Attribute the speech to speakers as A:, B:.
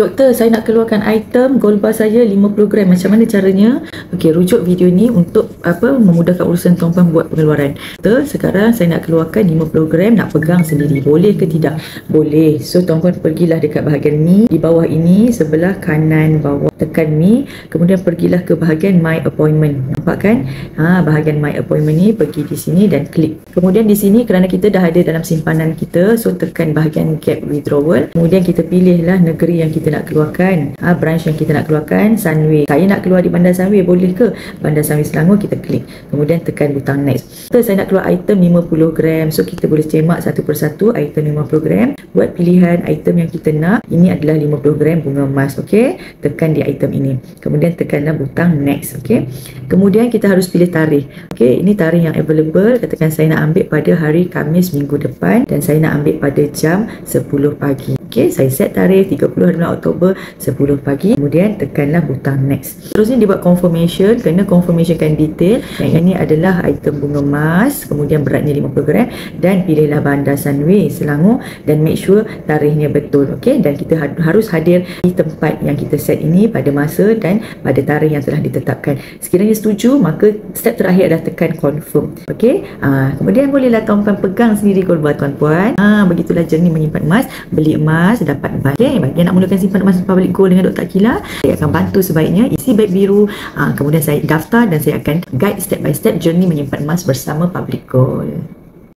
A: Doktor, saya nak keluarkan item gold bar saya 50 gram. Macam mana caranya? Okey, rujuk video ni untuk memudahkan urusan tuan-puan buat pengeluaran. Doktor, sekarang saya nak keluarkan 50 gram, nak pegang sendiri. Boleh ke tidak? Boleh. So, tuan-puan pergilah dekat bahagian mi. Di bawah ini, sebelah kanan bawah, tekan mi. Kemudian pergilah ke bahagian my appointment. Nampak kan? Bahagian my appointment ni, pergi di sini dan klik. Kemudian di sini, kerana kita dah ada dalam simpanan kita, so tekan bahagian get withdrawal. Kemudian kita pilihlah negeri yang kita nak keluarkan, branch yang kita nak keluarkan. Sunway, saya nak keluar di Bandar Sunway, boleh ke? Bandar Sunway Selangor, kita klik, kemudian tekan butang next. So, saya nak keluar item 50 gram, so kita boleh cemak satu persatu item 50 gram, buat pilihan item yang kita nak. Ini adalah 50 gram bunga emas. Okey, tekan di item ini, kemudian tekanlah butang next. Okey, kemudian kita harus pilih tarikh. Okey, ini tarikh yang available. Katakan saya nak ambil pada hari Khamis minggu depan dan saya nak ambil pada jam 10 pagi. Okey, saya set tarikh 30 hari bulan Oktober 10 pagi, kemudian tekanlah butang next. Terusnya dibuat confirmation, kena confirmationkan detail. Yang ini adalah item bunga emas, kemudian beratnya 50 gram dan pilihlah Bandar Sunway Selangor dan make sure tarikhnya betul. Okey, dan kita harus hadir di tempat yang kita set ini pada masa dan pada tarikh yang telah ditetapkan. Sekiranya setuju, maka step terakhir adalah tekan confirm. Okey, kemudian bolehlah tuan-puan pegang sendiri gold bar tuan-puan. Begitulah journey menyimpan emas. Beli emas dapat emas. Okey, bagi yang nak mulakan simpan emas public gold dengan Dr. Akila, saya akan bantu sebaiknya isi beg biru, kemudian saya daftar dan saya akan guide step by step journey menyimpan emas bersama public gold.